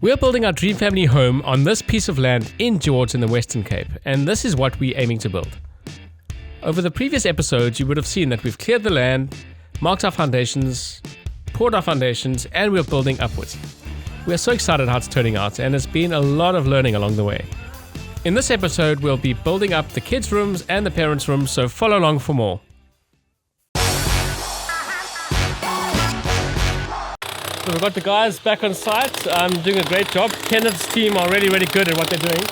We're building our dream family home on this piece of land in George in the Western Cape, and this is what we're aiming to build. Over the previous episodes, you would have seen that we've cleared the land, marked our foundations, poured our foundations, and we're building upwards. We're so excited how it's turning out, and it's been a lot of learning along the way. In this episode, we'll be building up the kids' rooms and the parents' rooms, so follow along for more. So we've got the guys back on site, doing a great job. Kenneth's team are really good at what they're doing.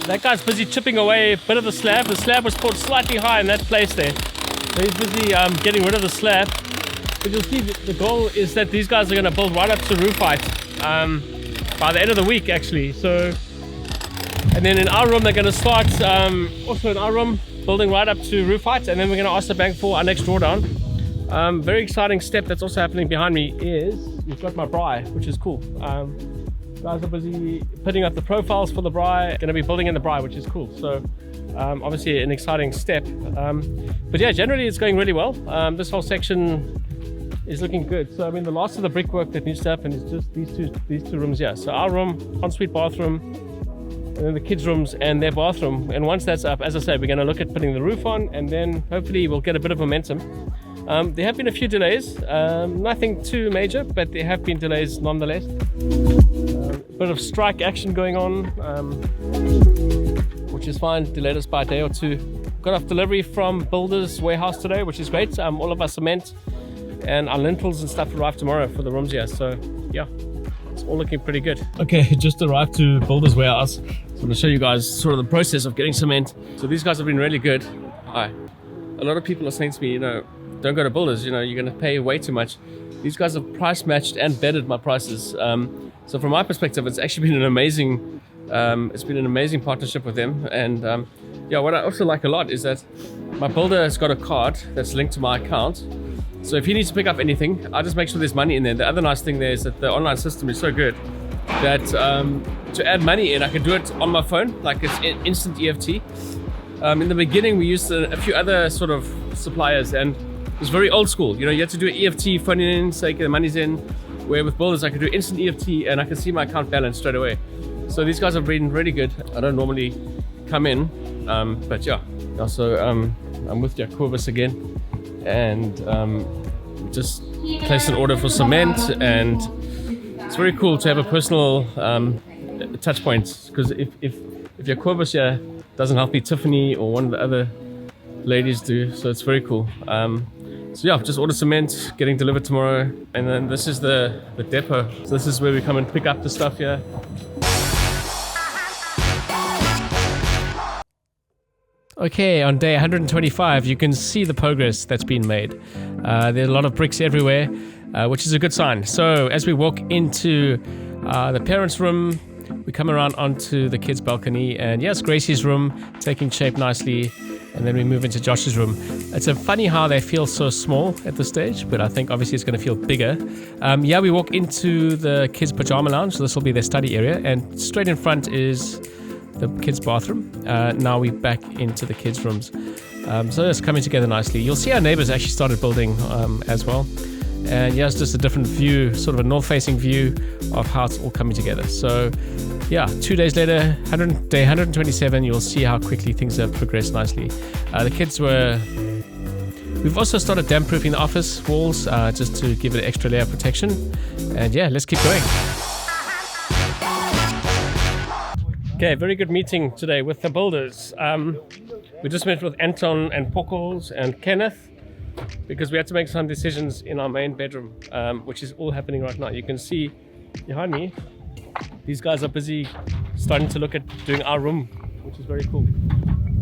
That guy's busy chipping away a bit of the slab. The slab was poured slightly high in that place there. So he's busy getting rid of the slab. But you'll see the goal is that these guys are going to build right up to roof height by the end of the week actually. So, and then in our room they're going to start also in our room building right up to roof height, and then we're going to ask the bank for our next drawdown. Very exciting step that's also happening behind me is we've got my braai, which is cool. Guys are busy putting up the profiles for the braai, going to be building in the braai, which is cool. So obviously an exciting step. But yeah, generally it's going really well. This whole section is looking good. So I mean the last of the brickwork that needs to happen is just these two rooms here. So our room, ensuite bathroom, and then the kids' rooms and their bathroom. And once that's up, as I said, we're going to look at putting the roof on, and then hopefully we'll get a bit of momentum. There have been a few delays, nothing too major, but there have been delays nonetheless. Bit of strike action going on, which is fine, delayed us by a day or two. Got off delivery from Builders Warehouse today, which is great. All of our cement and our lintels and stuff arrive tomorrow for the rooms here, so yeah, it's all looking pretty good. Okay, just arrived to Builders Warehouse. So I'm going to show you guys sort of the process of getting cement. So these guys have been really good. Hi. A lot of people are saying to me, don't go to Builders, you're going to pay way too much. These guys have price matched and bettered my prices. So from my perspective, it's actually been an amazing partnership with them. And what I also like a lot is that my builder has got a card that's linked to my account. So if he needs to pick up anything, I just make sure there's money in there. The other nice thing there is that the online system is so good that to add money in, I can do it on my phone, like it's instant EFT. In the beginning, we used a few other sort of suppliers, and it was very old school. You had to do EFT, phone in, say the money's in. Where with Builders, I could do instant EFT and I can see my account balance straight away. So these guys have been really good. I don't normally come in, but yeah. Also, I'm with Jacobus again, and just placed an order for cement, and it's very cool to have a personal touch point, because if Jacobus here doesn't help me, Tiffany or one of the other ladies do, so it's very cool. So yeah, just order cement, getting delivered tomorrow, and then this is the depot. So this is where we come and pick up the stuff here. Okay, on day 125, you can see the progress that's been made. There are a lot of bricks everywhere, which is a good sign. So as we walk into the parents' room, we come around onto the kids' balcony, and yes, Gracie's room taking shape nicely. And then we move into Josh's room. It's funny how they feel so small at this stage, but I think obviously it's going to feel bigger. We walk into the kids' pajama lounge. So this will be their study area, and straight in front is the kids' bathroom. Now we're back into the kids' rooms. So it's coming together nicely. You'll see our neighbors actually started building as well. And it's just a different view, sort of a north-facing view of how it's all coming together. So 2 days later, day 127, you'll see how quickly things have progressed nicely. We've also started damp-proofing the office walls just to give it an extra layer of protection. And let's keep going. Okay, very good meeting today with the builders. We just met with Anton and Pockles and Kenneth, because we had to make some decisions in our main bedroom, which is all happening right now. You can see behind me, these guys are busy starting to look at doing our room, which is very cool.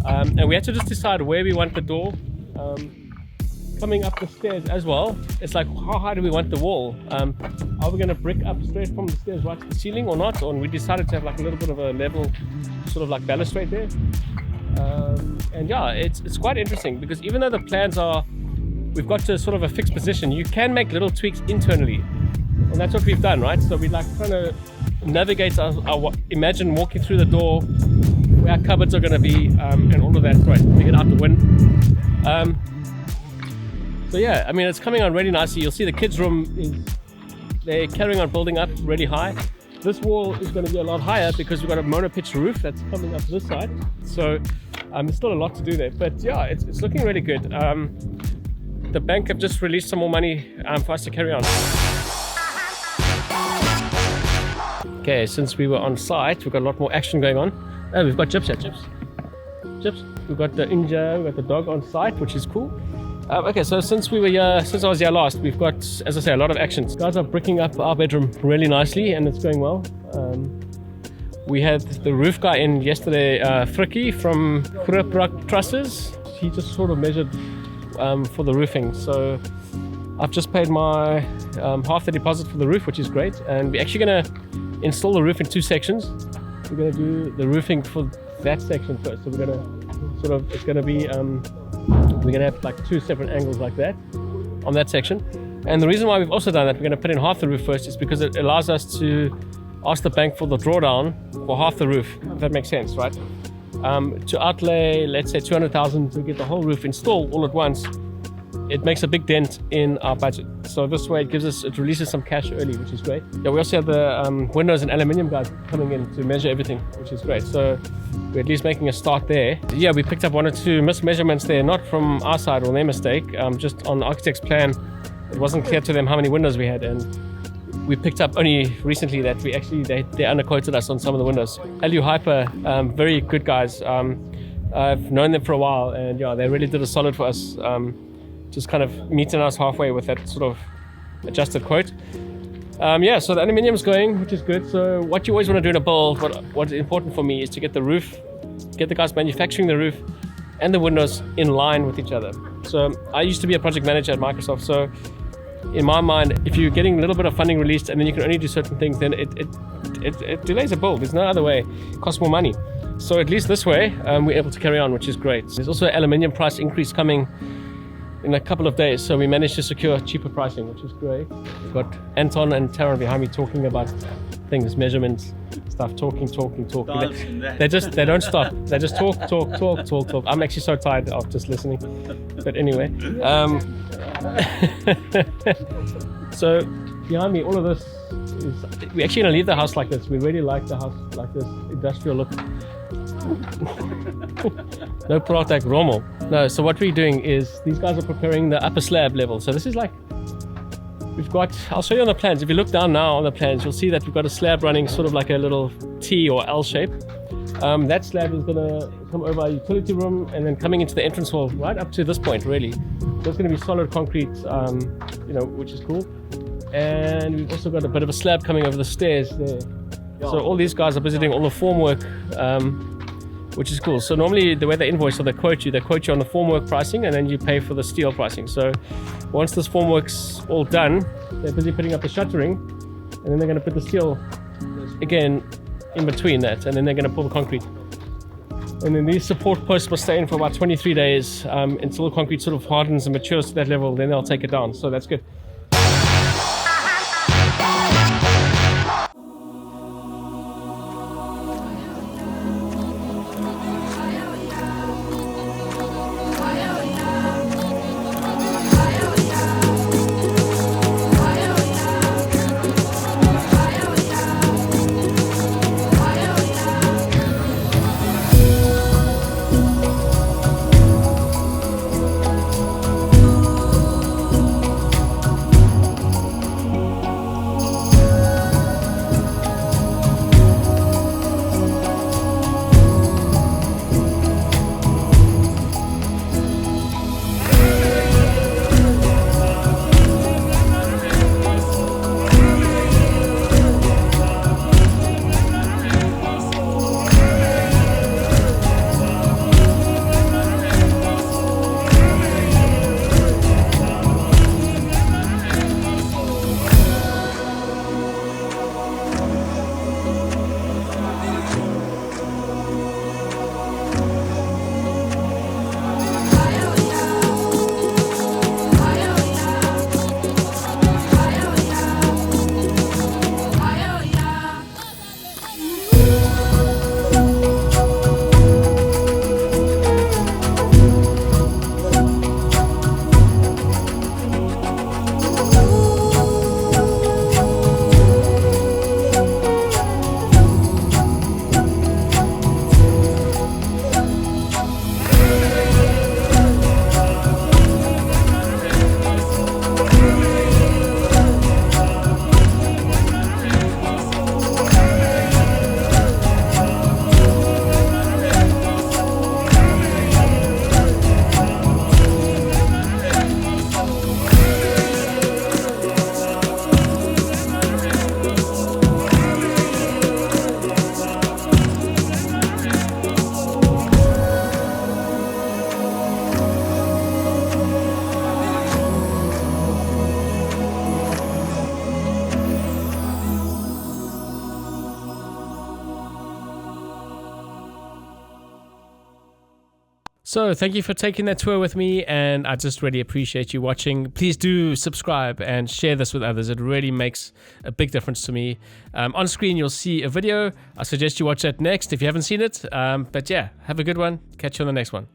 And we had to just decide where we want the door. Coming up the stairs as well, it's like, how high do we want the wall? Are we going to brick up straight from the stairs right to the ceiling or not? And we decided to have like a little bit of a level, sort of like balustrade there. It's quite interesting, because even though the plans are, we've got to sort of a fixed position, you can make little tweaks internally, and that's what we've done, right? So we like trying to navigate imagine walking through the door, where our cupboards are going to be, and all of that, right, to get out the wind. So it's coming on really nicely. You'll see the kids' room is They're carrying on building up really high. This wall is going to be a lot higher because we've got a mono-pitch roof that's coming up this side. So there's still a lot to do there. But yeah, it's looking really good. The bank have just released some more money for us to carry on. Okay, since we were on site, we've got a lot more action going on. Oh, we've got Chips here. Chips. We've got the Inja, we've got the dog on site, which is cool. Okay, so since I was here last, we've got, as I say, a lot of actions. Guys are bricking up our bedroom really nicely, and it's going well. We had the roof guy in yesterday, Frikkie from brickwork trusses. He just sort of measured for the roofing. So I've just paid my half the deposit for the roof, which is great. And we're actually going to install the roof in 2 sections. We're going to do the roofing for that section first. So we're going to sort of, it's going to be, we're going to have like 2 separate angles like that on that section. And the reason why we've also done that, we're going to put in half the roof first, is because it allows us to ask the bank for the drawdown for half the roof, if that makes sense, right? To outlay, let's say 200,000 to get the whole roof installed all at once, it makes a big dent in our budget. So this way it releases some cash early, which is great. Yeah, we also have the windows and aluminium guys coming in to measure everything, which is great. So we're at least making a start there. Yeah, we picked up 1 or 2 mismeasurements there, not from our side or their mistake, just on the architect's plan. It wasn't clear to them how many windows we had, and we picked up only recently that they underquoted us on some of the windows. Alu Hyper, very good guys. I've known them for a while, and yeah, they really did a solid for us. Just kind of meeting us halfway with that sort of adjusted quote. Yeah, so the aluminium's going, which is good. So what you always want to do in a build, what's important for me is to get the roof, get the guys manufacturing the roof and the windows in line with each other. So I used to be a project manager at Microsoft, so in my mind, if you're getting a little bit of funding released and then you can only do certain things, then it delays a build. There's no other way. It costs more money. So at least this way, we're able to carry on, which is great. There's also an aluminium price increase coming in a couple of days, so we managed to secure cheaper pricing, which is great. We've got Anton and Taron behind me talking about things, measurements, stuff, talking. They don't stop. They just talk. I'm actually so tired of just listening. But anyway, so behind me, all of this is, we're actually gonna leave the house like this. We really like the house like this, industrial look. No product Rommel. No, so what we're doing is these guys are preparing the upper slab level. So this is like, we've got, I'll show you on the plans. If you look down now on the plans, you'll see that we've got a slab running sort of like a little T or L shape. That slab is gonna come over our utility room and then coming into the entrance hall right up to this point, really. So it's gonna be solid concrete, which is cool. And we've also got a bit of a slab coming over the stairs there. So all these guys are busy doing all the formwork, which is cool. So normally the way they invoice or they quote you on the formwork pricing and then you pay for the steel pricing. So once this formwork's all done, they're busy putting up the shuttering and then they're going to put the steel again in between that, and then they're going to pull the concrete. And then these support posts must stay in for about 23 days until the concrete sort of hardens and matures to that level, then they'll take it down. So that's good. So thank you for taking that tour with me, and I just really appreciate you watching. Please do subscribe and share this with others. It really makes a big difference to me. On screen, you'll see a video. I suggest you watch that next if you haven't seen it. But yeah, have a good one. Catch you on the next one.